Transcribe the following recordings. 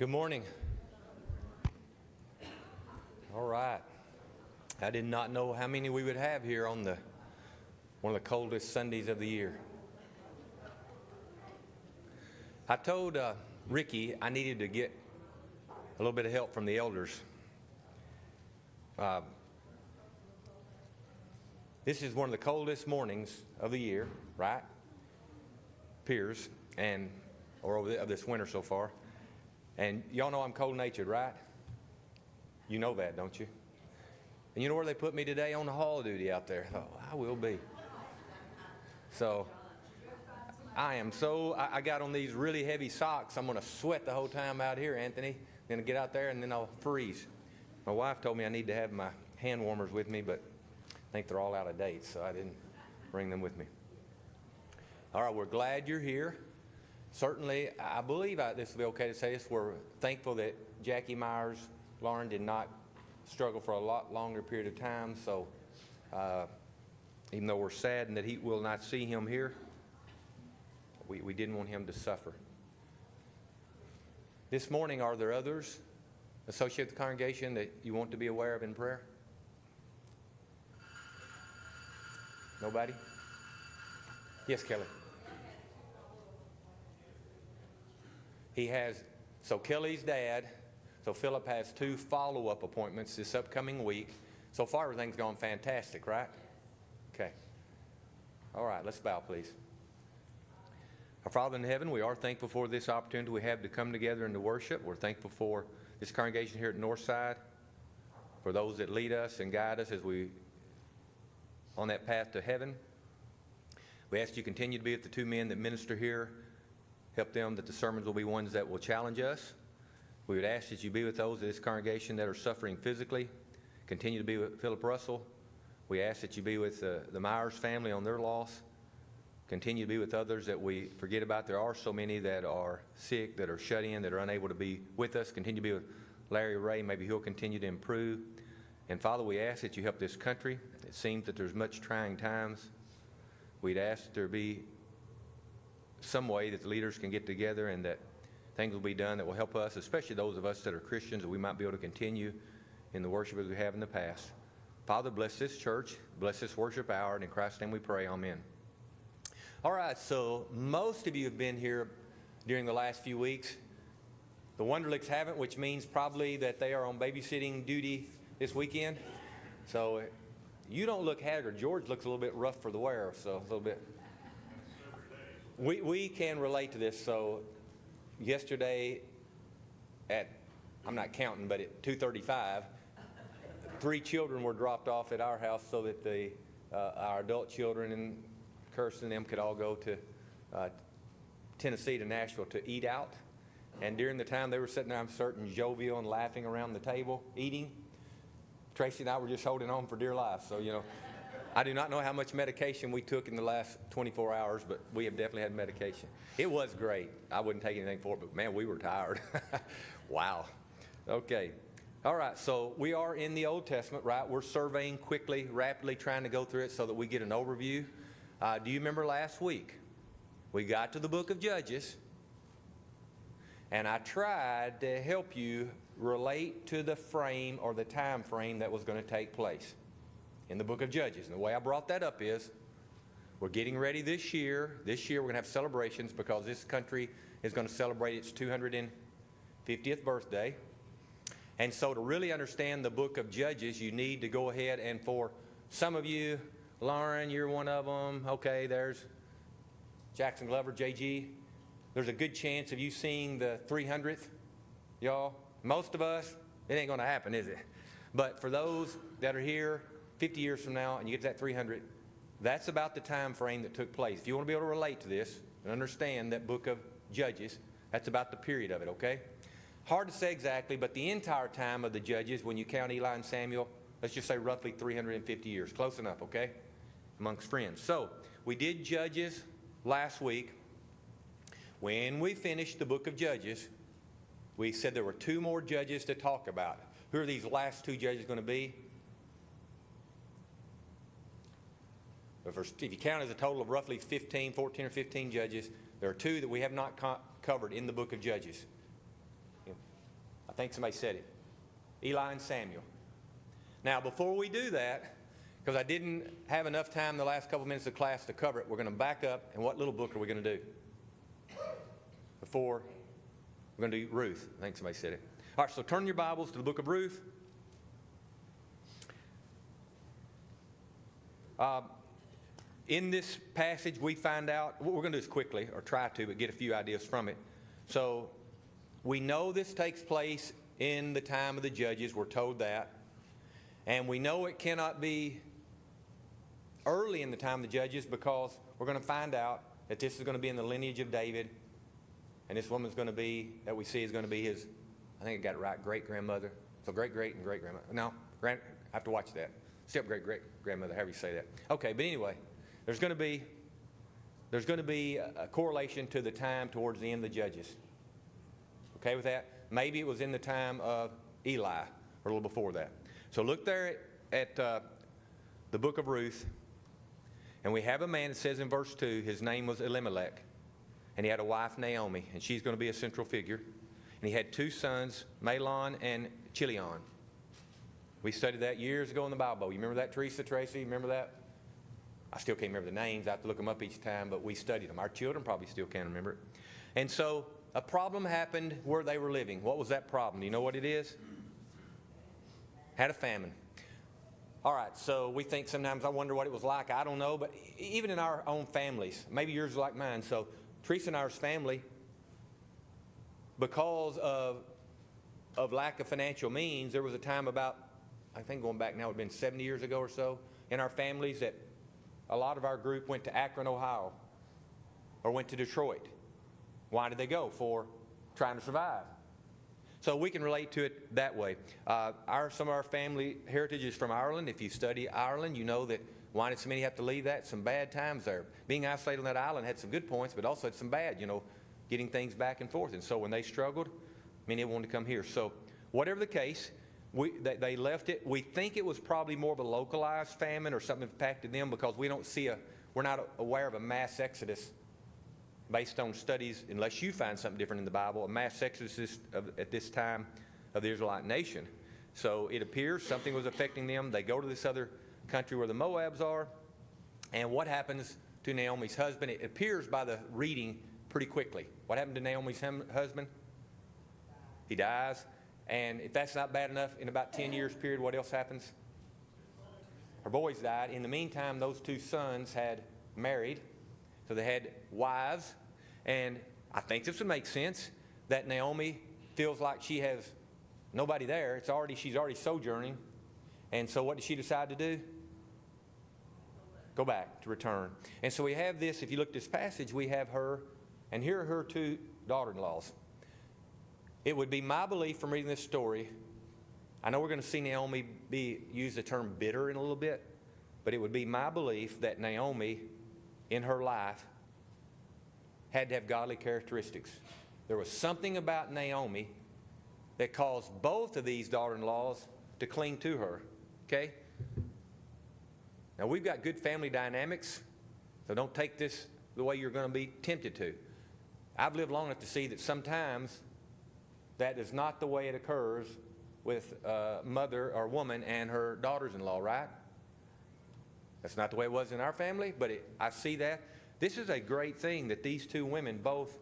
Good morning. All right. I did not know how many we would have here on one of the coldest Sundays of the year. I told Ricky I needed to get a little bit of help from the elders. This is one of the coldest mornings of the year, right? Appears, of this winter so far. And y'all know I'm cold-natured, right? You know that, don't you? And you know where they put me today? On the hall duty out there. Oh, I will be. So I got on these really heavy socks. I'm going to sweat the whole time out here, Anthony. Then I get out there and then I'll freeze. My wife told me I need to have my hand warmers with me, but I think they're all out of date, so I didn't bring them with me. All right, we're glad you're here. Certainly, I believe this will be okay to say this. We're thankful that Jackie Myers, Lauren, did not struggle for a lot longer period of time. So even though we're saddened that he will not see him here, we didn't want him to suffer. This morning, are there others associated with the congregation that you want to be aware of in prayer? Nobody? Yes, Kelly. So Kelly's dad, so Philip has 2 follow-up appointments this upcoming week. So far, everything's gone fantastic, right? Okay. All right, let's bow, please. Our Father in heaven, we are thankful for this opportunity we have to come together and to worship. We're thankful for this congregation here at Northside, for those that lead us and guide us as we on that path to heaven. We ask you continue to be with the 2 men that minister here. Help them that the sermons will be ones that will challenge us. We would ask that you be with those of this congregation that are suffering physically. Continue to be with Philip Russell. We ask that you be with the Myers family on their loss. Continue to be with others that we forget about. There are so many that are sick, that are shut in, that are unable to be with us. Continue to be with Larry Ray. Maybe he'll continue to improve. And Father, we ask that you help this country. It seems that there's much trying times. We'd ask that there be some way that the leaders can get together and that things will be done that will help us, especially those of us that are Christians, that we might be able to continue in the worship as we have in the past. Father, bless this church, bless this worship hour, and in Christ's name we pray, amen. All right, so most of you have been here during the last few weeks. The Wonderlicks haven't, which means probably that they are on babysitting duty this weekend. So you don't look haggard. George looks a little bit rough for the wear, so a little bit. We can relate to this. So yesterday I'm not counting, but at 2:35, 3 children were dropped off at our house so that our adult children and Kirsten and them could all go to Tennessee, to Nashville, to eat out. And during the time they were sitting there, I'm certain, jovial and laughing around the table, eating, Tracy and I were just holding on for dear life. So, I do not know how much medication we took in the last 24 hours, but we have definitely had medication. It was great. I wouldn't take anything for it, but man, we were tired. Wow. Okay. All right, so we are in the Old Testament, right? We're surveying quickly, rapidly, trying to go through it so that we get an overview. Do you remember last week? We got to the book of Judges, and I tried to help you relate to the frame or the time frame that was going to take place in the book of Judges. And the way I brought that up is we're getting ready this year. This year we're going to have celebrations because this country is going to celebrate its 250th birthday. And so to really understand the book of Judges, you need to go ahead and, for some of you, Lauren, you're one of them. Okay, there's Jackson Glover, JG. There's a good chance of you seeing the 300th, y'all. Most of us, it ain't going to happen, is it? But for those that are here 50 years from now and you get to that 300, that's about the time frame that took place. If you want to be able to relate to this and understand that book of Judges, that's about the period of it, okay? Hard to say exactly, but the entire time of the Judges, when you count Eli and Samuel, let's just say roughly 350 years. Close enough, okay? Amongst friends. So we did Judges last week. When we finished the book of Judges, we said there were 2 more judges to talk about. Who are these last 2 judges going to be? If you count as a total of roughly 14 or 15 judges, there are 2 that we have not covered in the book of Judges. I think somebody said it. Eli and Samuel. Now, before we do that, because I didn't have enough time the last couple minutes of class to cover it, we're going to back up, and what little book are we going to do? Before, we're going to do Ruth. I think somebody said it. All right, so turn your Bibles to the book of Ruth. In this passage, we find out, what we're going to do this quickly, or try to, but get a few ideas from it. So, we know this takes place in the time of the judges. We're told that. And we know it cannot be early in the time of the judges because we're going to find out that this is going to be in the lineage of David. And this woman's going to be, that we see is going to be his, I think I got it right, great-grandmother. So great-great and great-grandmother. No, I have to watch that. Step-great-great-grandmother, however you say that. Okay, but anyway, there's going to be a correlation to the time towards the end of the judges. Okay with that? Maybe it was in the time of Eli, or a little before that. So look there at the book of Ruth, and we have a man, it says in verse 2, his name was Elimelech, and he had a wife, Naomi, and she's going to be a central figure. And he had 2 sons, Mahlon and Chilion. We studied that years ago in the Bible. You remember that, Teresa, Tracy? Remember that? I still can't remember the names. I have to look them up each time, but we studied them. Our children probably still can't remember it. And so a problem happened where they were living. What was that problem? Do you know what it is? Had a famine. All right, so we think sometimes, I wonder what it was like. I don't know, but even in our own families, maybe yours is like mine. So Teresa and ours family, because of lack of financial means, there was a time about, I think going back now, it would have been 70 years ago or so, in our families that a lot of our group went to Akron, Ohio, or went to Detroit. Why did they go? For trying to survive. So we can relate to it that way. Some of our family heritage is from Ireland. If you study Ireland, you know that why did so many have to leave that? Some bad times there. Being isolated on that island had some good points, but also had some bad, getting things back and forth. And so when they struggled, many wanted to come here. So whatever the case, they left it. We think it was probably more of a localized famine or something impacted them because we're not aware of a mass exodus based on studies, unless you find something different in the Bible, a mass exodus at this time of the Israelite nation. So it appears something was affecting them. They go to this other country where the Moabs are. And what happens to Naomi's husband? It appears by the reading pretty quickly. What happened to Naomi's husband? He dies. And if that's not bad enough, in about 10 years period, what else happens? Her boys died. In the meantime, those 2 sons had married. So they had wives. And I think this would make sense that Naomi feels like she has nobody there. She's already sojourning. And so what did she decide to do? Go back, to return. And so we have this, if you look at this passage, we have her, and here are her 2 daughter-in-laws. It would be my belief from reading this story, I know we're going to see Naomi use the term bitter in a little bit, but it would be my belief that Naomi, in her life, had to have godly characteristics. There was something about Naomi that caused both of these daughter-in-laws to cling to her. Okay? Now, we've got good family dynamics, so don't take this the way you're going to be tempted to. I've lived long enough to see that sometimes that is not the way it occurs with a mother or woman and her daughters-in-law, right? That's not the way it was in our family, but I see that. This is a great thing that these 2 women both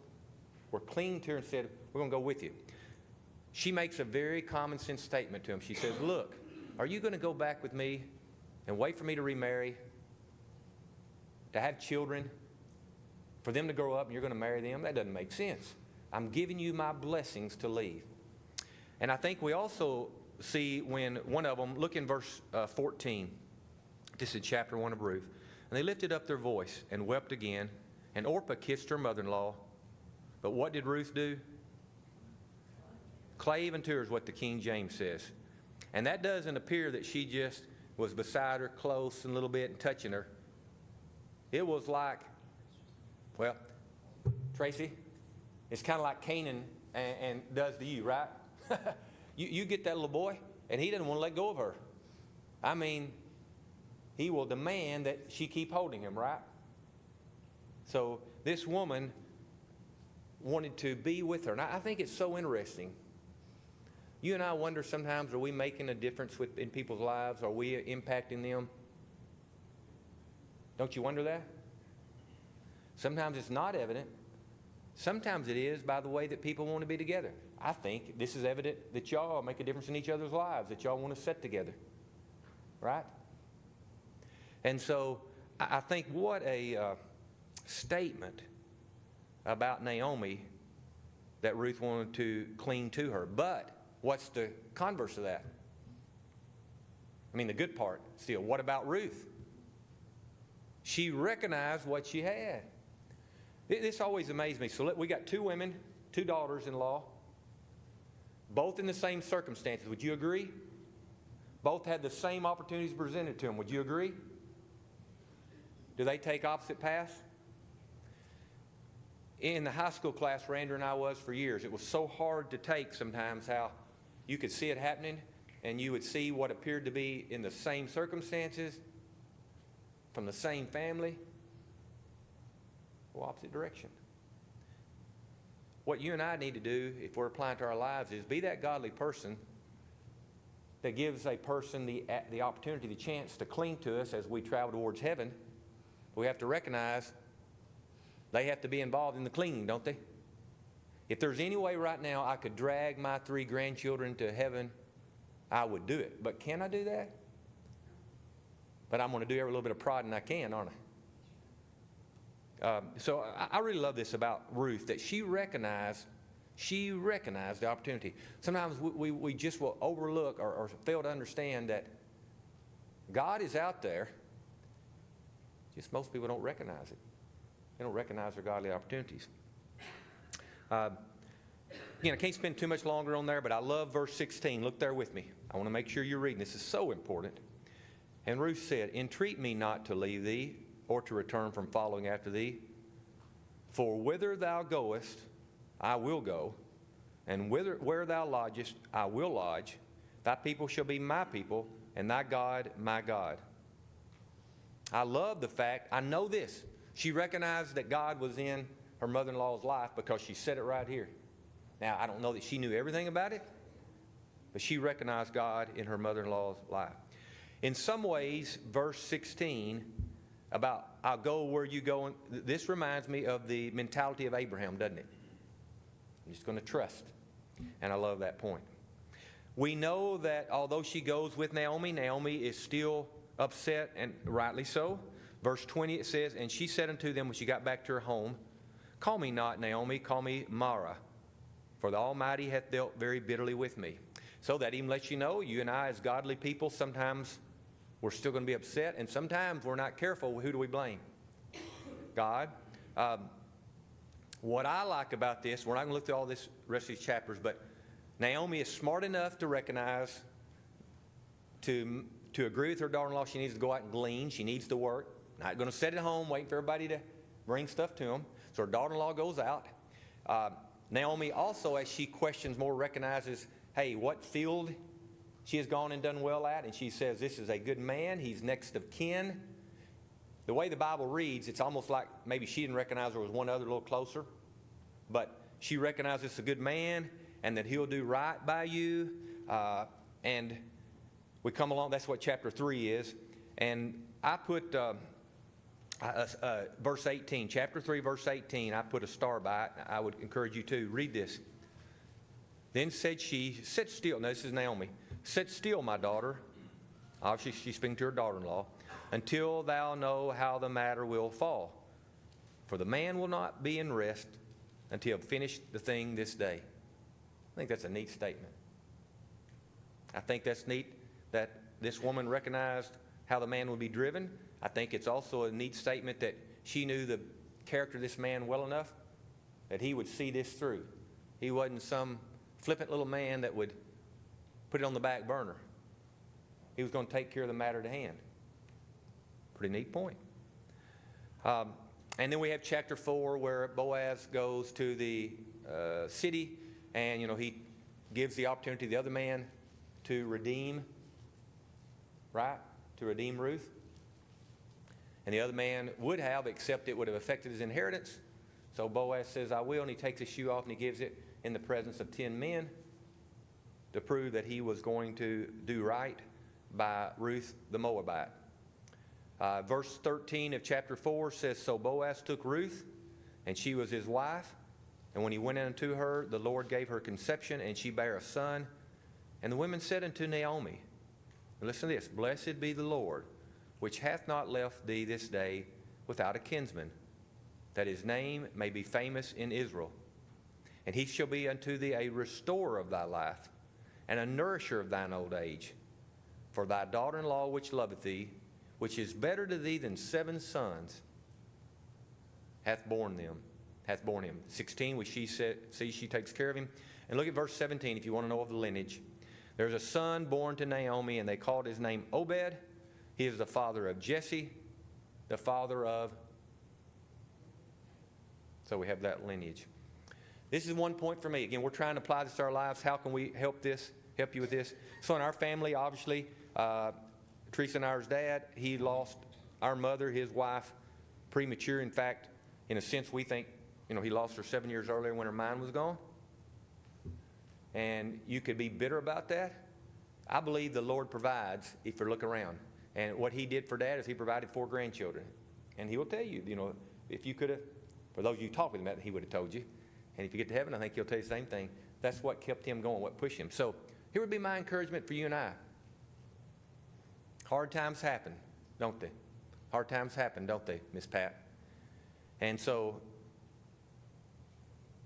were clinging to her and said, we're going to go with you. She makes a very common sense statement to him. She says, look, are you going to go back with me and wait for me to remarry, to have children, for them to grow up and you're going to marry them? That doesn't make sense. I'm giving you my blessings to leave. And I think we also see when one of them, look in verse 14. This is chapter 1 of Ruth. And they lifted up their voice and wept again. And Orpah kissed her mother-in-law. But what did Ruth do? Clave unto her is what the King James says. And that doesn't appear that she just was beside her close and a little bit and touching her. It was like, well, Tracy, it's kind of like Canaan and does to you, right? you get that little boy, and he doesn't want to let go of her. I mean, he will demand that she keep holding him, right? So this woman wanted to be with her. And I think it's so interesting You and I wonder sometimes, are we making a difference in people's lives? Are we impacting them? Don't you wonder that? Sometimes it's not evident. Sometimes it is by the way that people want to be together. I think this is evident that y'all make a difference in each other's lives, that y'all want to sit together. Right? And so I think what a statement about Naomi that Ruth wanted to cling to her. But what's the converse of that? I mean, the good part still. What about Ruth? She recognized what she had. This always amazed me. So we got two women, two daughters-in-law, both in the same circumstances. Would you agree? Both had the same opportunities presented to them. Would you agree? Do they take opposite paths? In the high school class Randra and I was for years, it was so hard to take sometimes how you could see it happening and you would see what appeared to be in the same circumstances, from the same family, go opposite direction. What you and I need to do, if we're applying to our lives, is be that godly person that gives a person the opportunity, the chance to cling to us as we travel towards heaven. We have to recognize they have to be involved in the clinging, don't they? If there's any way right now I could drag my 3 grandchildren to heaven, I would do it. But can I do that? But I'm going to do every little bit of prodding I can, aren't I? So I really love this about Ruth, that she recognized the opportunity. Sometimes we just will overlook or fail to understand that God is out there. Just most people don't recognize it. They don't recognize their godly opportunities. Again, I can't spend too much longer on there, but I love verse 16. Look there with me. I want to make sure you're reading. This is so important. And Ruth said, "Entreat me not to leave thee, or to return from following after thee. For whither thou goest, I will go, and where thou lodgest, I will lodge. Thy people shall be my people, and thy God my God." I love the fact, I know this. She recognized that God was in her mother-in-law's life because she said it right here. Now, I don't know that she knew everything about it, but she recognized God in her mother-in-law's life. In some ways, verse 16 about I'll go where you go, this reminds me of the mentality of Abraham, doesn't it? I'm just going to trust. And I love that point. We know that although she goes with Naomi, Naomi is still upset, and rightly so. Verse 20, it says, "And she said unto them when she got back to her home, Call me not Naomi, call me Mara, for the Almighty hath dealt very bitterly with me." So that even lets you know, you and I as godly people, sometimes we're still going to be upset, and sometimes we're not careful. Who do we blame? God. What I like about this, we're not going to look through all this rest of these chapters, but Naomi is smart enough to recognize, to agree with her daughter-in-law, she needs to go out and glean. She needs to work. Not going to sit at home waiting for everybody to bring stuff to them. So her daughter-in-law goes out. Naomi also, as she questions more, recognizes, hey, what field she has gone and done well at. And she says, this is a good man. He's next of kin. The way the Bible reads, it's almost like maybe she didn't recognize there was one other a little closer. But she recognizes it's a good man and that he'll do right by you. And we come along, that's what chapter 3 is. And I put verse 18, chapter 3, verse 18, I put a star by it. I would encourage you to read this. Then said she, "Sit still." Now this is Naomi. "Sit still, my daughter." Obviously she's speaking to her daughter-in-law. "Until thou know how the matter will fall. For the man will not be in rest until he have finished the thing this day." I think that's a neat statement. I think that's neat that this woman recognized how the man would be driven. I think it's also a neat statement that she knew the character of this man well enough that he would see this through. He wasn't some flippant little man that would put it on the back burner. He was going to take care of the matter at hand. Pretty neat point. And then we have chapter 4 where Boaz goes to the city and, he gives the opportunity to the other man to redeem, right? To redeem Ruth. And the other man would have, except it would have affected his inheritance. So Boaz says, "I will," and he takes his shoe off and he gives it in the presence of 10 men. to prove that he was going to do right by Ruth the Moabite. Verse 13 of chapter 4 says, So Boaz took Ruth, and she was his wife. And when he went unto her, the Lord gave her conception, and she bare a son. And the women said unto Naomi, listen to this, Blessed be the Lord, which hath not left thee this day without a kinsman, that his name may be famous in Israel. And he shall be unto thee a restorer of thy life, and a nourisher of thine old age. For thy daughter-in-law which loveth thee, which is better to thee than 7 sons, hath borne him. 16, which she takes care of him. And look at verse 17 if you want to know of the lineage. There's a son born to Naomi, and they called his name Obed. He is the father of Jesse, the father of... So we have that lineage. This is one point for me. Again, we're trying to apply this to our lives. How can we help you with this? So in our family, obviously, Teresa and our's dad, he lost our mother, his wife, premature. In fact, in a sense, we think, he lost her 7 years earlier when her mind was gone. And you could be bitter about that. I believe the Lord provides if you look around. And what he did for Dad is he provided 4 grandchildren. And he will tell you, if you could have, for those of you who talk with him, he would have told you. And if you get to heaven, I think he'll tell you the same thing. That's what kept him going, what pushed him. So here would be my encouragement for you and I. Hard times happen, don't they? Hard times happen, don't they, Miss Pat? And so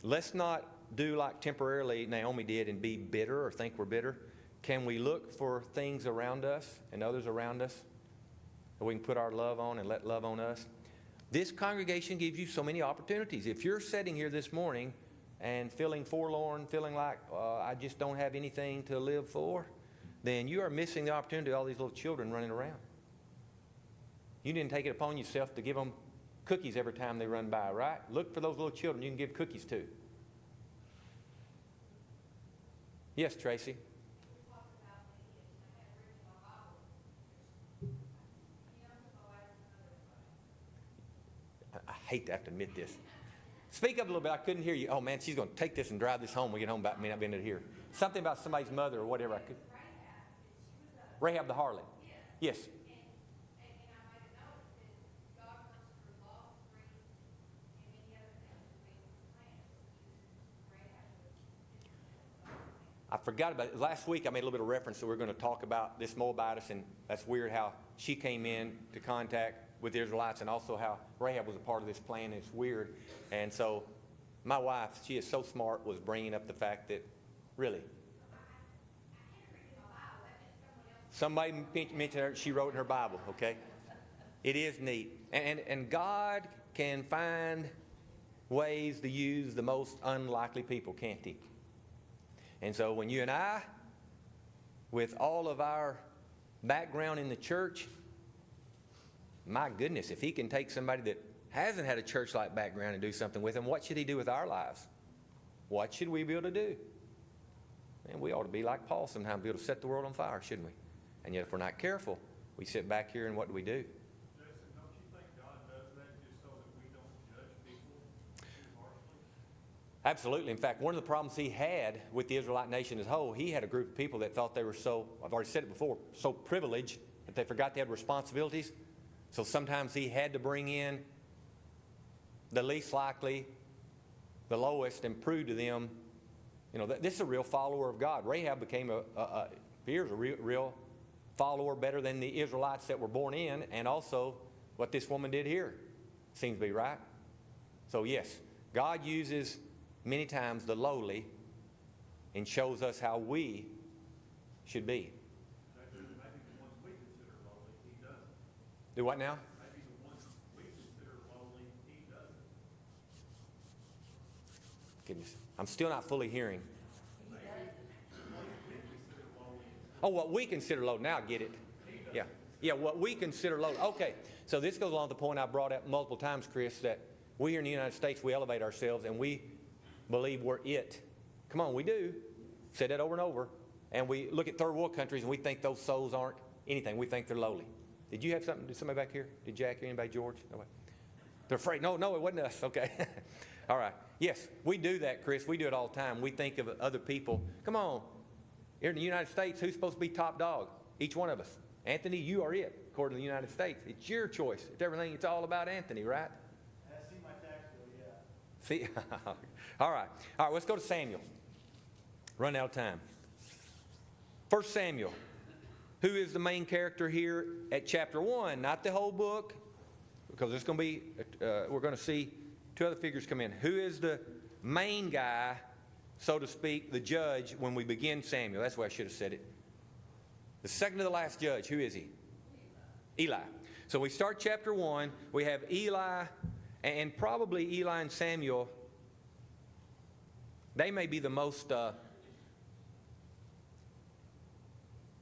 let's not do like temporarily Naomi did and be bitter or think we're bitter. Can we look for things around us and others around us that we can put our love on and let love on us? This congregation gives you so many opportunities. If you're sitting here this morning and feeling forlorn, feeling like I just don't have anything to live for, then you are missing the opportunity of all these little children running around. You didn't take it upon yourself to give them cookies every time they run by, right? Look for those little children you can give cookies to. Yes, Tracy. I hate to have to admit this. Speak up a little bit. I couldn't hear you. Oh, man, she's going to take this and drive this home when we get home. About me not being able to hear. Something about somebody's mother or whatever. I could. Rahab the harlot. Yes. I forgot about it. Last week I made a little bit of reference that we're going to talk about this Moabitess, and that's weird how she came in to contact with the Israelites and also how Rahab was a part of this plan. It's weird. And so my wife, she is so smart, was bringing up the fact that, really, somebody mentioned her, she wrote in her Bible, okay? It is neat. And God can find ways to use the most unlikely people, can't he? And so when you and I, with all of our background in the church, my goodness, if he can take somebody that hasn't had a church-like background and do something with them, what should he do with our lives? What should we be able to do? And we ought to be like Paul sometimes, be able to set the world on fire, shouldn't we? And yet if we're not careful, we sit back here and what do we do? Jason, don't you think God does that just so that we don't judge people too harshly? Absolutely. In fact, one of the problems he had with the Israelite nation as a whole, he had a group of people that thought they were so, I've already said it before, so privileged that they forgot they had responsibilities. So sometimes he had to bring in the least likely, the lowest, and prove to them, that this is a real follower of God. Rahab became a real follower, better than the Israelites that were born in, and also what this woman did here. Seems to be right. So yes, God uses many times the lowly and shows us how we should be. Maybe the ones we consider lowly, he doesn't. Do what now? Maybe the ones we consider lowly, he doesn't. Goodness, I'm still not fully hearing. Maybe what we consider lowly. Oh, what we consider low. Now I get it. Yeah. Yeah, what we consider low. Okay, so this goes along with the point I brought up multiple times, Chris, that we here in the United States, we elevate ourselves and we believe we're it. Come on, we do. Said that over and over. And we look at third world countries and we think those souls aren't anything. We think they're lowly. Did you have something? Did somebody back here? Did Jack or anybody? George? Nobody? They're afraid. No, it wasn't us. Okay. All right. Yes, we do that, Chris. We do it all the time. We think of other people. Come on. Here in the United States, who's supposed to be top dog? Each one of us. Anthony, you are it, according to the United States. It's your choice. It's everything. It's all about Anthony, right? I see my tax bill, yeah. See? All right. All right, let's go to Samuel. Run out of time. 1 Samuel. Who is the main character here at chapter 1? Not the whole book, because it's going to be, we're going to see two other figures come in. Who is the main guy, so to speak, the judge when we begin Samuel? That's why I should have said it. The second to the last judge, who is he? Eli. So we start chapter 1. We have Eli, and probably Eli and Samuel, they may be the most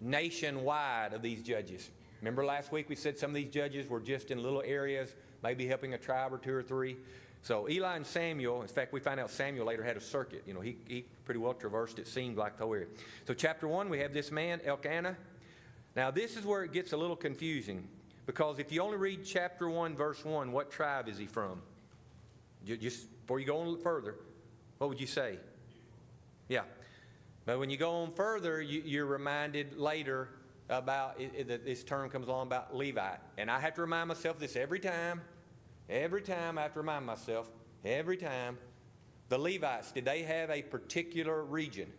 nationwide of these judges. Remember last week we said some of these judges were just in little areas, maybe helping a tribe or two or three. So Eli and Samuel, in fact, we find out Samuel later had a circuit. You know, he pretty well traversed, it seemed like, the whole area. So chapter 1, we have this man, Elkanah. Now this is where it gets a little confusing, because if you only read chapter 1, verse 1, what tribe is he from? Just before you go on a little further, what would you say? Yeah. But when you go on further, you're reminded later about, this term comes along about Levite. And I have to remind myself this every time I have to remind myself, every time. The Levites, did they have a particular region?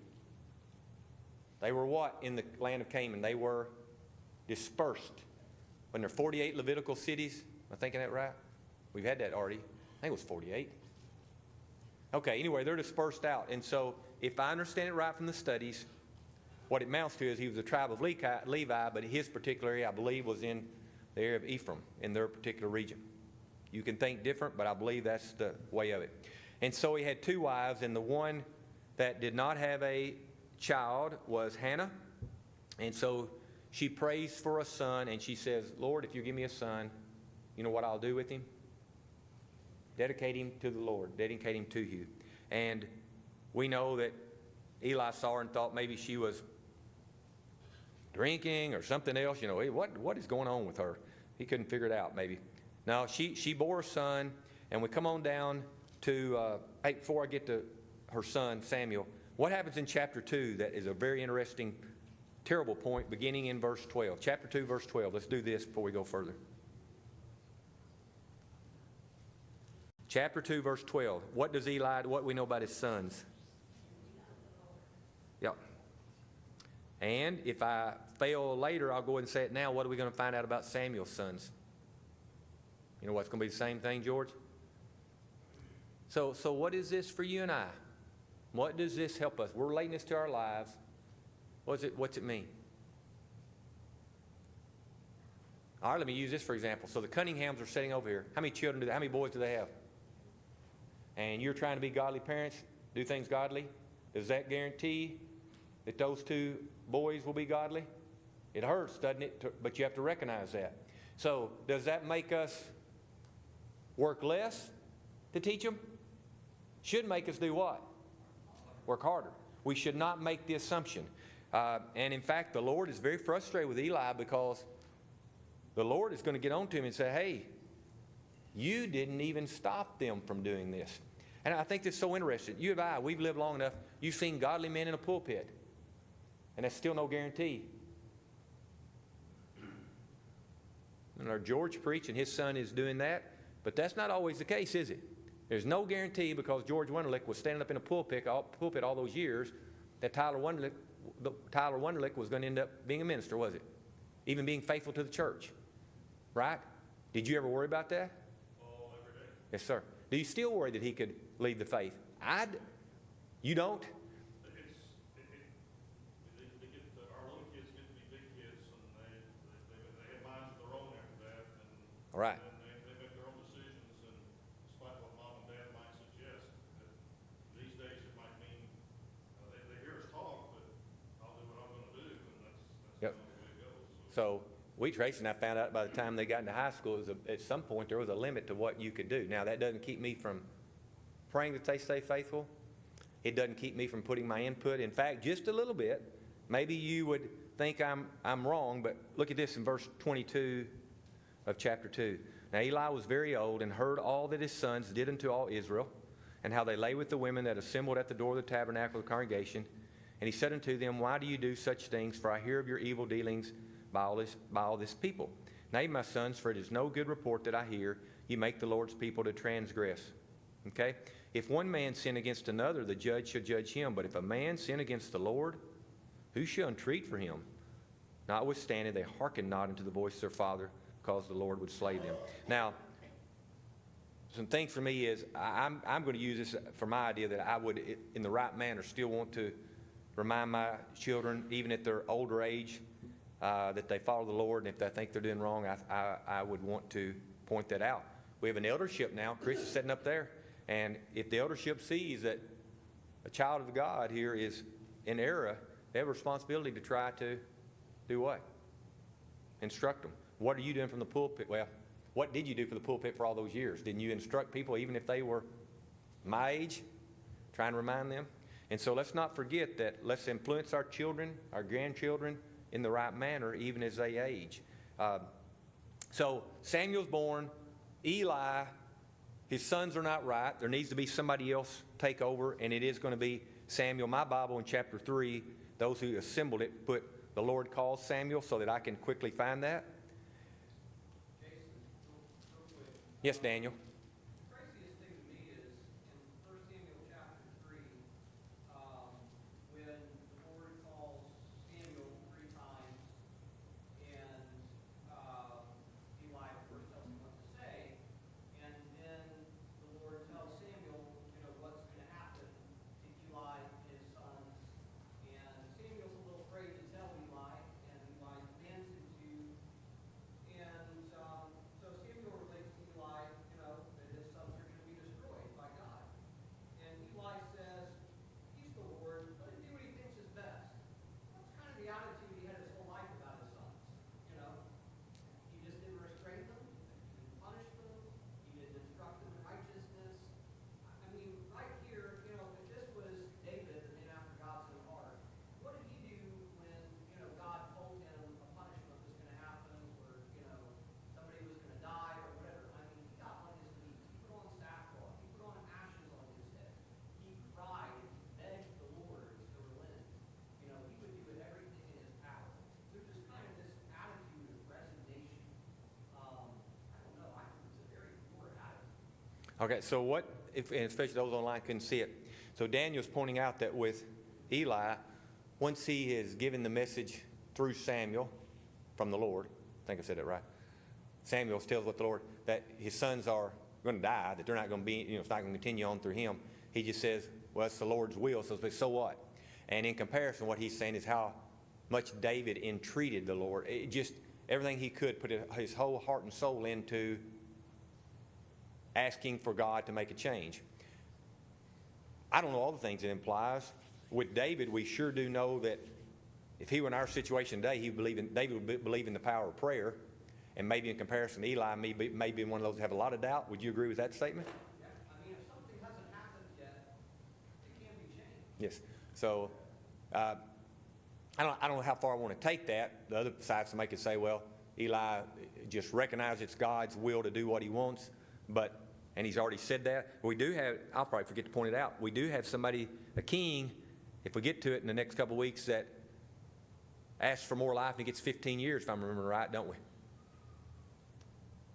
They were what in the land of Canaan? They were dispersed. When there are 48 Levitical cities, am I thinking that right? We've had that already. I think it was 48. Okay, anyway, they're dispersed out. And so, if I understand it right from the studies, what it amounts to is he was a tribe of Levi, but his particular area, I believe, was in the area of Ephraim, in their particular region. You can think different, but I believe that's the way of it. And so he had two wives, and the one that did not have a child was Hannah. And so she prays for a son, and she says, Lord, if you give me a son, you know what I'll do with him? Dedicate him to the Lord, dedicate him to you. And we know that Eli saw her and thought maybe she was drinking or something else. You know, what is going on with her? He couldn't figure it out, maybe. Now, she bore a son, and we come on down to, hey, before I get to her son, Samuel, what happens in chapter 2 that is a very interesting, terrible point, beginning in verse 12. Chapter 2, verse 12. Let's do this before we go further. Chapter 2, verse 12. What does Eli, what we know about his sons? Yep. And if I fail later, I'll go ahead and say it now. What are we going to find out about Samuel's sons? You know what's going to be the same thing, George? So what is this for you and I? What does this help us? We're relating this to our lives. What's it mean? All right, let me use this for example. So the Cunninghams are sitting over here. How many children how many boys do they have? And you're trying to be godly parents, do things godly. Does that guarantee that those two boys will be godly? It hurts, doesn't it? But you have to recognize that. So does that make us work less to teach them? Should make us do what? Work harder. We should not make the assumption. And in fact, the Lord is very frustrated with Eli because the Lord is going to get on to him and say, hey, you didn't even stop them from doing this. And I think this is so interesting. You and I, we've lived long enough. You've seen godly men in a pulpit. And that's still no guarantee. And our George preached and his son is doing that. But that's not always the case, is it? There's no guarantee because George Wunderlich was standing up in a pulpit all those years that Tyler Wunderlich was going to end up being a minister, was it? Even being faithful to the church. Right? Did you ever worry about that? Oh, every day. Yes, sir. Do you still worry that he could leave the faith? You don't? Our little kids get to be big kids, and they have minds of their own after that. And, All right. and they make their own decisions, and despite what mom and dad might suggest, that these days it might mean they hear us talk, but I'll do what I'm going to do, and that's Yep. the way it goes. So Tracy and I found out by the time they got into high school, at some point there was a limit to what you could do. Now, that doesn't keep me from praying that they stay faithful. It doesn't keep me from putting my input. In fact, just a little bit. Maybe you would think I'm wrong, but look at this in verse 22 of chapter 2. Now, Eli was very old and heard all that his sons did unto all Israel, and how they lay with the women that assembled at the door of the tabernacle of the congregation. And he said unto them, Why do you do such things? For I hear of your evil dealings by all this people. Nay, my sons, for it is no good report that I hear. You make the Lord's people to transgress. Okay? If one man sin against another, the judge shall judge him. But if a man sin against the Lord, who shall entreat for him? Notwithstanding, they hearkened not unto the voice of their father, because the Lord would slay them. Now, some things for me is, I'm going to use this for my idea that I would, in the right manner, still want to remind my children, even at their older age, that they follow the Lord, and if they think they're doing wrong, I would want to point that out. We have an eldership now. Chris is sitting up there, and if the eldership sees that a child of God here is in error, they have a responsibility to try to do what? Instruct them. What are you doing from the pulpit? Well, what did you do for the pulpit for all those years? Didn't you instruct people, even if they were my age, trying to remind them? And so let's not forget that let's influence our children, our grandchildren, in the right manner, even as they age. So Samuel's born. Eli, his sons are not right. There needs to be somebody else take over, and it is going to be Samuel. My Bible in chapter 3, those who assembled it put the Lord calls Samuel so that I can quickly find that. Jason, real quick. Yes, Daniel. The craziest thing to me is in 1 Samuel chapter 3, when the Lord calls Samuel 3 times, and Eli, of course, tells him what to say, and then the Lord tells Samuel, what's going to happen to Eli and his sons, and Samuel's a little afraid to tell Eli, and Eli commands him to, and so Samuel relates to Eli, that his sons are going to be destroyed by God. And Eli says, he's the Lord, let him do what he thinks is best. That's kind of the attitude he had his whole life about his sons, He just didn't restrain them, he didn't punish them, he didn't instruct them in righteousness. I mean, right here, if this was David, the man after God's own heart, what did he do when, God told him a punishment was going to happen, or, somebody was going to die, or whatever? I mean, he got on his knees, he put on sackcloth, he put on ashes on his head, he cried, he begged the Lord to relent. He would do everything in his power. There's just kind of this attitude of resignation. I don't know, I think it's a very poor attitude. Okay, so what, and especially those online couldn't see it. So Daniel's pointing out that with Eli, once he is given the message through Samuel from the Lord, I think I said it right. Samuel tells what the Lord, that his sons are going to die, that they're not going to be, it's not going to continue on through him. He just says, well, it's the Lord's will, so what? And in comparison, what he's saying is how much David entreated the Lord. It just, everything he could, put his whole heart and soul into asking for God to make a change. I don't know all the things it implies. With David, we sure do know that if he were in our situation today, David would believe in the power of prayer. And maybe in comparison, Eli may be one of those that have a lot of doubt. Would you agree with that statement? Yeah, I mean, if something hasn't happened yet, it can be changed. Yes. So I don't know how far I want to take that. The other side, somebody could say, well, Eli just recognizes it's God's will to do what he wants, and he's already said that. We do have, I'll probably forget to point it out, we do have somebody, a king, if we get to it in the next couple of weeks, that asks for more life and he gets 15 years, if I'm remembering right, don't we?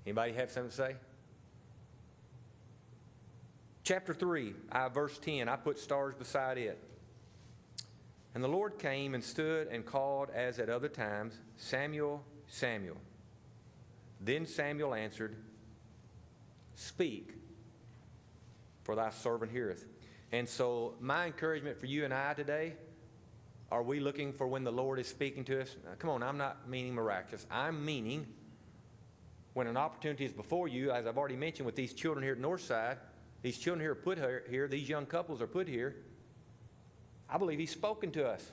Anybody have something to say? Chapter 3, verse 10, I put stars beside it. And the Lord came and stood and called as at other times, Samuel, Samuel. Then Samuel answered, Speak, for thy servant heareth. And so my encouragement for you and I today, are we looking for when the Lord is speaking to us? Now, come on, I'm not meaning miraculous. I'm meaning when an opportunity is before you, as I've already mentioned with these children here at Northside, these children here are put here, these young couples are put here. I believe he's spoken to us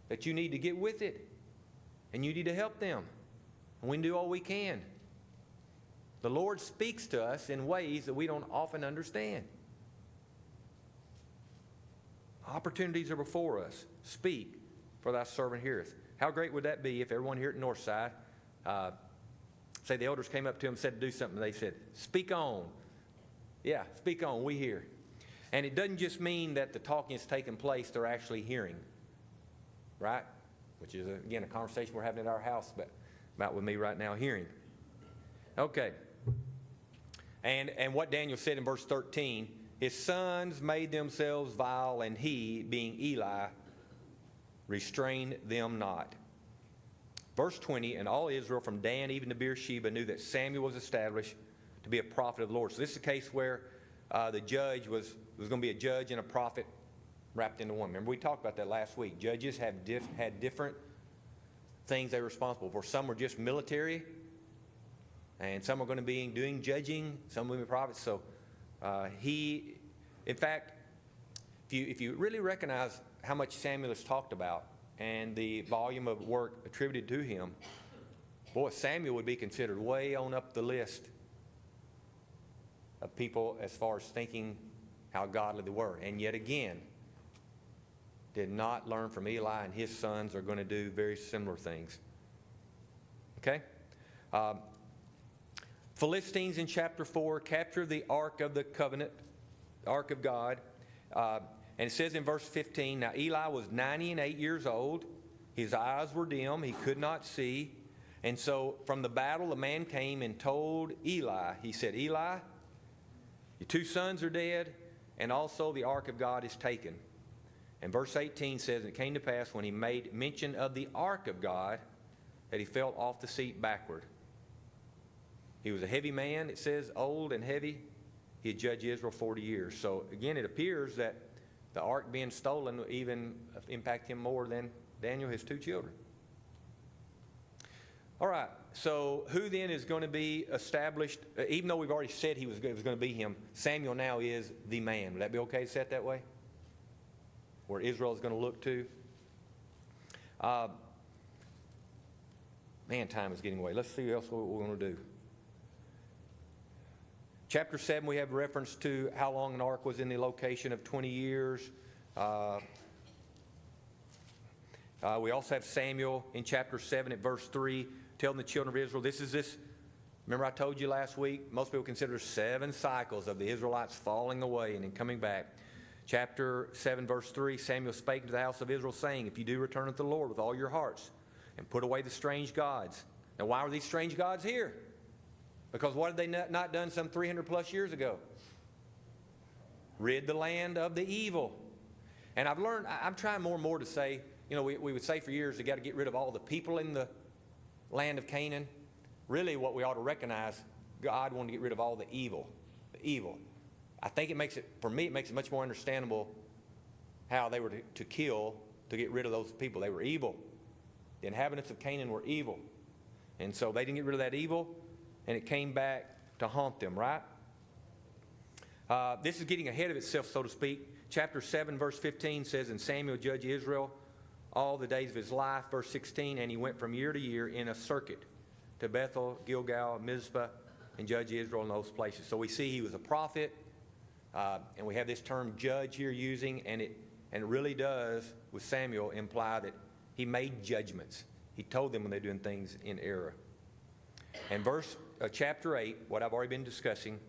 that you need to get with it and you need to help them. And we can do all we can. The Lord speaks to us in ways that we don't often understand. Opportunities are before us. Speak, for thy servant heareth. How great would that be if everyone here at Northside, say the elders came up to them and said to do something, they said, speak on. Yeah, speak on, we hear. And it doesn't just mean that the talking is taking place, they're actually hearing, right? Which is, again, a conversation we're having at our house about with me right now, hearing. Okay. And what Daniel said in verse 13, his sons made themselves vile, and he, being Eli, restrained them not. Verse 20, and all Israel from Dan even to Beersheba knew that Samuel was established to be a prophet of the Lord. So this is a case where the judge was going to be a judge and a prophet wrapped into one. Remember, we talked about that last week. Judges had different things they were responsible for. Some were just military, and some are going to be doing judging, some will be prophets. So in fact, if you really recognize how much Samuel is talked about and the volume of work attributed to him, boy, Samuel would be considered way on up the list of people as far as thinking how godly they were. And yet again, did not learn from Eli, and his sons are going to do very similar things. Okay? Philistines in chapter 4 capture the Ark of the Covenant, the Ark of God. And it says in verse 15, now Eli was 98 years old. His eyes were dim. He could not see. And so from the battle, a man came and told Eli. He said, Eli, your 2 sons are dead, and also the Ark of God is taken. And verse 18 says, and it came to pass when he made mention of the Ark of God that he fell off the seat backward. He was a heavy man, it says, old and heavy. He had judged Israel 40 years. So again, it appears that the ark being stolen will even impact him more than Daniel, his 2 children. All right, so who then is going to be established? Even though we've already said it was going to be him, Samuel now is the man. Would that be okay to set that way? Where Israel is going to look to? Man, time is getting away. Let's see what we're going to do. Chapter 7, we have reference to how long an ark was in the location of 20 years. We also have Samuel in chapter 7 at verse 3 telling the children of Israel, remember I told you last week, most people consider 7 cycles of the Israelites falling away and then coming back. Chapter 7, verse 3, Samuel spake to the house of Israel, saying, if you do return unto the Lord with all your hearts, and put away the strange gods. Now, why were these strange gods here? Because what had they not done some 300 plus years ago? Rid the land of the evil. And I've learned, I'm trying more and more to say, we would say for years, you got to get rid of all the people in the land of Canaan. Really what we ought to recognize, God wanted to get rid of all the evil. The evil. I think it makes it much more understandable how they were to kill, to get rid of those people. They were evil. The inhabitants of Canaan were evil. And so they didn't get rid of that evil, and it came back to haunt them, right? This is getting ahead of itself, so to speak. Chapter 7, verse 15 says, and Samuel judged Israel all the days of his life. Verse 16, and he went from year to year in a circuit to Bethel, Gilgal, Mizpah, and judged Israel in those places. So we see he was a prophet, and we have this term judge here using, and it really does, with Samuel, imply that he made judgments. He told them when they're doing things in error. And chapter 8, what I've already been discussing.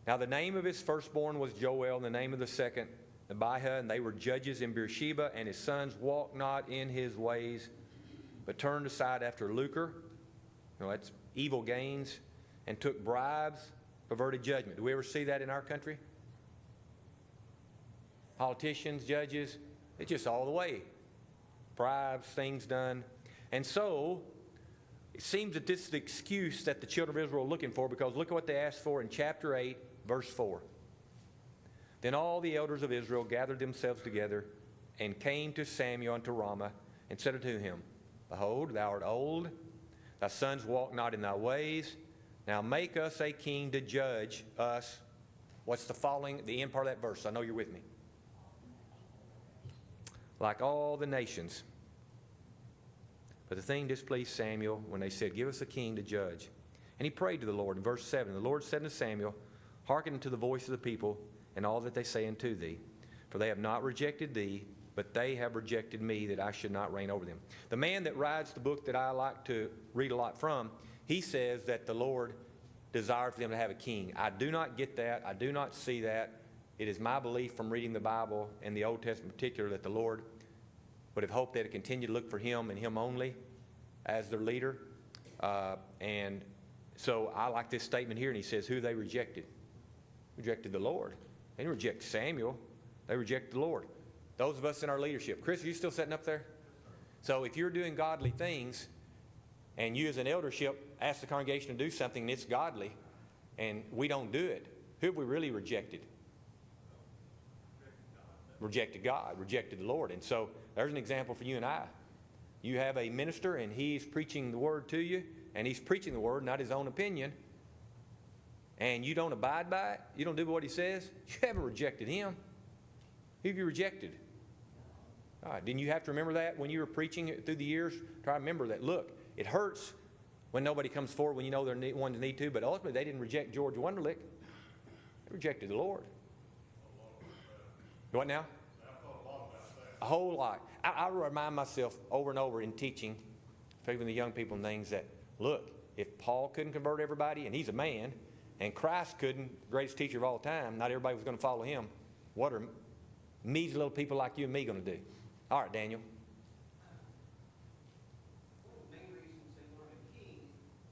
Now the name of his firstborn was Joel, and the name of the second, Abijah, and they were judges in Beersheba, and his sons walked not in his ways, but turned aside after lucre, that's evil gains, and took bribes, perverted judgment. Do we ever see that in our country? Politicians, judges, it's just all the way. Bribes, things done. And so, it seems that this is the excuse that the children of Israel are looking for, because look at what they asked for in chapter 8, verse 4. Then all the elders of Israel gathered themselves together and came to Samuel unto Ramah and said unto him, behold, thou art old, thy sons walk not in thy ways. Now make us a king to judge us. What's the end part of that verse? I know you're with me. Like all the nations. But the thing displeased Samuel when they said, give us a king to judge. And he prayed to the Lord. In verse 7, the Lord said unto Samuel, hearken unto the voice of the people and all that they say unto thee. For they have not rejected thee, but they have rejected me, that I should not reign over them. The man that writes the book that I like to read a lot from, he says that the Lord desires for them to have a king. I do not get that. I do not see that. it is my belief from reading the Bible and the Old Testament in particular that the Lord would have hoped they'd continue to look for Him and Him only as their leader. And so I like this statement here, and he says, who they rejected? Rejected the Lord. They didn't reject Samuel. They rejected the Lord. Those of us in our leadership. Chris, are you still sitting up there? So if you're doing godly things, and you as an eldership ask the congregation to do something and it's godly, and we don't do it, who have we really rejected? Rejected God, rejected the Lord. And so there's an example for you and I. You have a minister and he's preaching the word to you, and he's preaching the word, not his own opinion, and you don't abide by it, you don't do what he says, you haven't rejected him. Who have you rejected? All right, didn't you have to remember that when you were preaching it through the years? Try to remember that. Look, it hurts when nobody comes forward when you know they're ones need to, but ultimately they didn't reject George Wunderlich. They rejected the Lord. What now? A whole lot. I remind myself over and over in teaching, even the young people and things, that, look, if Paul couldn't convert everybody, and he's a man, and Christ couldn't, the greatest teacher of all time, not everybody was going to follow him, what are measly little people like you and me going to do? All right, Daniel. One of the main reasons they wanted a king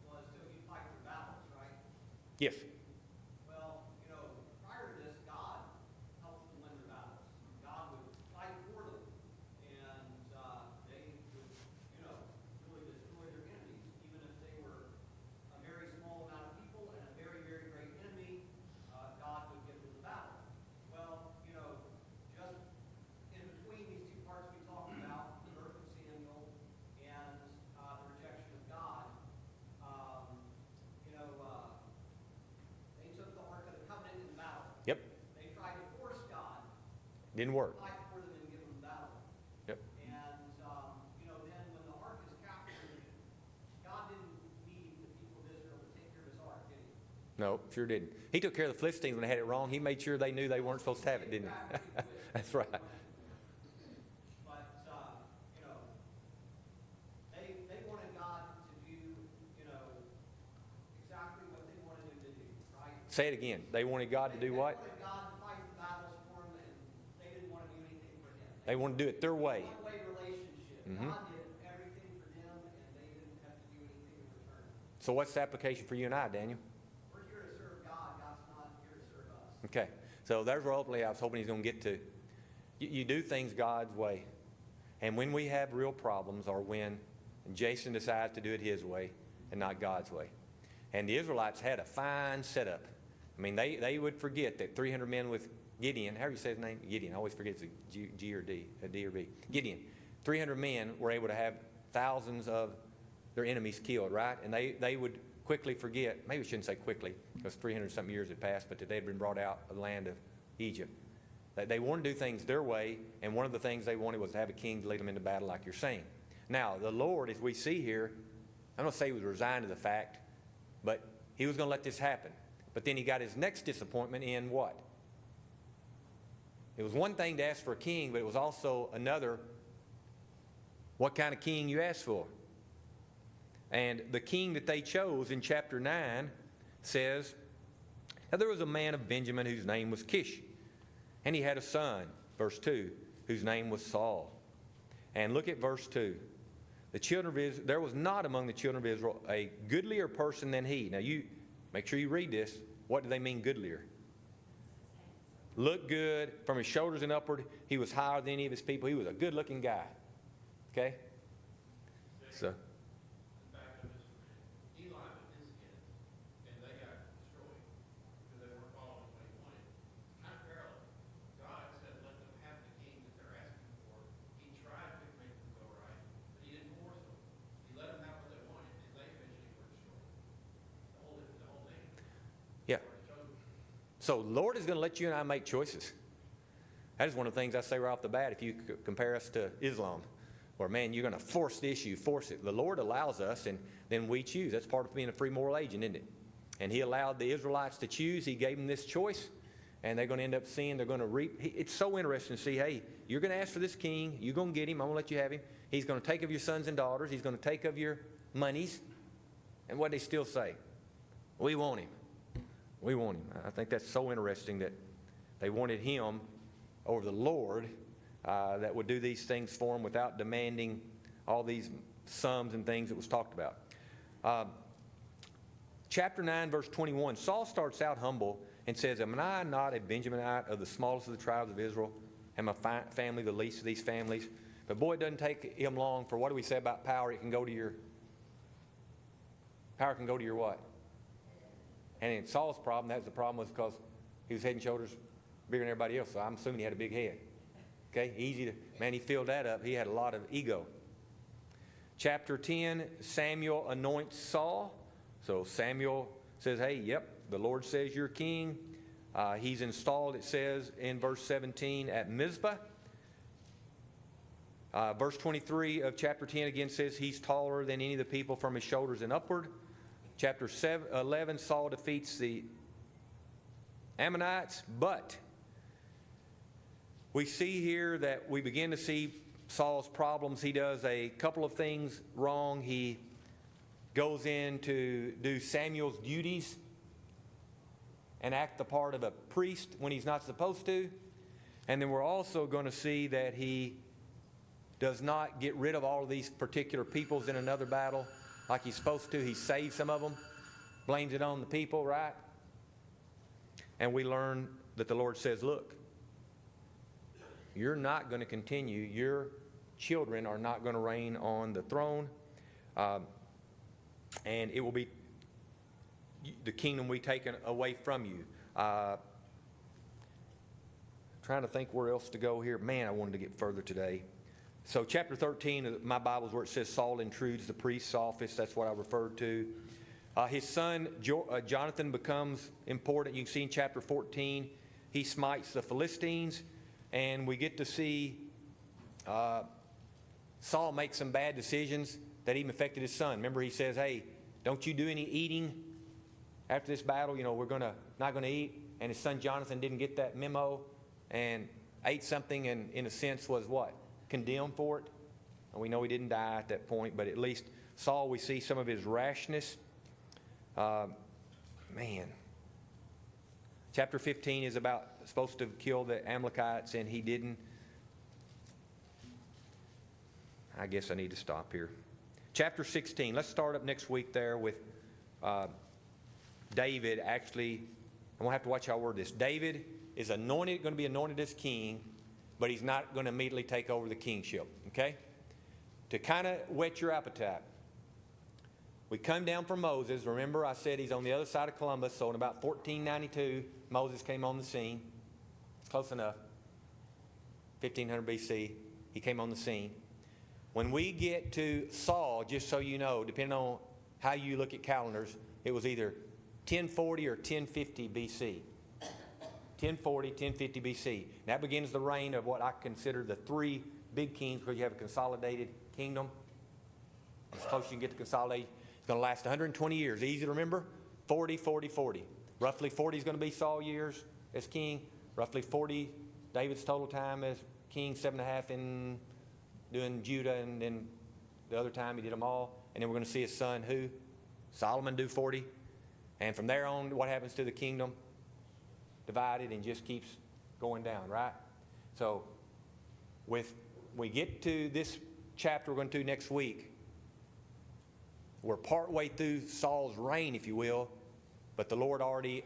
was so he'd fight their battles, right? Yes. Well, prior to this, God helped them win their battles. God would fight for them, and they would, really destroy their enemies, even if they were a very small amount of people and a very, very great enemy. God would give them the battle. Well, just in between these two parts we talked about, the birth of Samuel and the rejection of God, they took the Ark of the Covenant in battle. Yep. They tried to force God Didn't work. to fight for them and give them battle. Yep. And, then when the Ark is captured, God didn't need the people of Israel to take care of his Ark, did he? No, sure didn't. He took care of the Philistines when they had it wrong. He made sure they knew they weren't supposed to have it, didn't he? That's right. But, they wanted God to do, exactly what they wanted him to do, right? Say it again. They wanted God to do what? They wanted God to fight the battles for them, and they didn't want to do anything for him. They wanted to do it their way. One-way relationship. Mhm. God did everything for them, and they didn't have to do anything in return. So what's the application for you and I, Daniel? We're here to serve God. God's not here to serve us. Okay. So there's where ultimately I was hoping he's going to get to. You do things God's way. And when we have real problems, or when Jason decides to do it his way and not God's way. And the Israelites had a fine setup. I mean, they would forget that 300 men with Gideon, how do you say his name? Gideon. I always forget it's a G or D, a D or B. Gideon. 300 men were able to have thousands of their enemies killed, right? And they would quickly forget, maybe we shouldn't say quickly, because 300-something years had passed, but that they had been brought out of the land of Egypt. They wanted to do things their way, and one of the things they wanted was to have a king to lead them into battle, like you're saying. Now, the Lord, as we see here, I'm going to say he was resigned to the fact, but he was going to let this happen. But then he got his next disappointment in what? It was one thing to ask for a king, but it was also another, what kind of king you asked for. And the king that they chose in chapter 9 says, now there was a man of Benjamin whose name was Kish. And he had a son, verse 2, whose name was Saul. And look at verse 2. The children of Israel, there was not among the children of Israel a goodlier person than he. Now you, make sure you read this. What do they mean goodlier? Looked good. From his shoulders and upward, he was higher than any of his people. He was a good-looking guy. Okay? So. Yeah. So Lord is going to let you and I make choices. That is one of the things I say right off the bat. If you compare us to Islam, where, man, you're going to force the issue, force it. The Lord allows us, and then we choose. That's part of being a free moral agent, isn't it? And he allowed the Israelites to choose. He gave them this choice, and they're going to end up seeing, they're going to reap. It's so interesting to see, hey, you're going to ask for this king. You're going to get him. I'm going to let you have him. He's going to take of your sons and daughters. He's going to take of your monies. And what they still say? We want him. We want him. I think that's so interesting that They wanted him over the Lord that would do these things for them without demanding all these sums and things that was talked about. Chapter 9, verse 21, Saul starts out humble and says, am I not a Benjaminite of the smallest of the tribes of Israel? And my family the least of these families? But boy, it doesn't take him long for, what do we say about power? It can go to your, power can go to your what? And in Saul's problem, that was the problem, was because he was head and shoulders bigger than everybody else. So I'm assuming he had a big head. Okay, easy to, man, he filled that up. He had a lot of ego. Chapter 10, Samuel anoints Saul. So Samuel says, hey, yep, the Lord says you're king. He's installed, it says in verse 17, at Mizpah. Verse 23 of chapter 10 again says he's taller than any of the people from his shoulders and upward. Chapter 11, Saul defeats the Ammonites, but we see here that we begin to see Saul's problems. He does a couple of things wrong. He goes in to do Samuel's duties and act the part of a priest when he's not supposed to. And then we're also going to see that he does not get rid of all of these particular peoples in another battle like he's supposed to. He saves some of them, blames it on the people, right? And we learn that the Lord says, look, you're not going to continue. Your children are not going to reign on the throne. And it will be the kingdom we taken away from you. Trying to think where else to go here. Man, I wanted to get further today. So chapter 13 of my Bible is where it says Saul intrudes the priest's office. That's what I referred to. His son Jonathan becomes important. You can see in chapter 14, he smites the Philistines. And we get to see Saul make some bad decisions that even affected his son. Remember, he says, hey, don't you do any eating after this battle. You know, we're not going to eat. And his son Jonathan didn't get that memo and ate something and, in a sense, was what? Condemned for it. And we know he didn't die at that point, but at least Saul, we see some of his rashness. Man. Chapter 15 is supposed to kill the Amalekites, and he didn't. I guess I need to stop here. Chapter 16, let's start up next week there with David. Actually, I'm going to have to watch how I word this. David is going to be anointed as king, but he's not going to immediately take over the kingship, okay? To kind of whet your appetite. We come down from Moses. Remember, I said he's on the other side of Columbus, so in about 1492, Moses came on the scene. It's close enough. 1500 BC, he came on the scene. When we get to Saul, just so you know, depending on how you look at calendars, it was either 1040 or 1050 BC. 1040, 1050 BC. That begins the reign of what I consider the three big kings, because you have a consolidated kingdom. As close as you can get to consolidate. It's going to last 120 years. Easy to remember? 40, 40, 40. Roughly 40 is going to be Saul years as king. Roughly 40, David's total time as king, 7.5 in doing Judah, and then the other time he did them all. And then we're going to see his son, who? Solomon, do 40. And from there on, what happens to the kingdom? Divided and just keeps going down, right? So we get to this chapter we're going to do next week. We're partway through Saul's reign, if you will, but the Lord already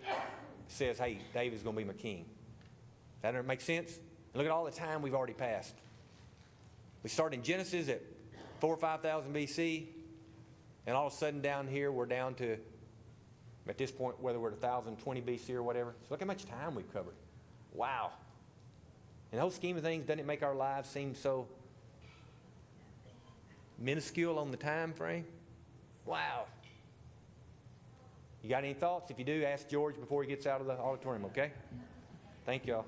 says, hey, David's going to be my king. Does that make sense? And look at all the time we've already passed. We start in Genesis at 4,000 or 5,000 BC, and all of a sudden down here we're down to, at this point, whether we're at 1,020 BC or whatever. So look how much time we've covered. Wow. In the whole scheme of things, doesn't it make our lives seem so minuscule on the time frame? Wow. You got any thoughts? If you do, ask George before he gets out of the auditorium, okay? Thank y'all.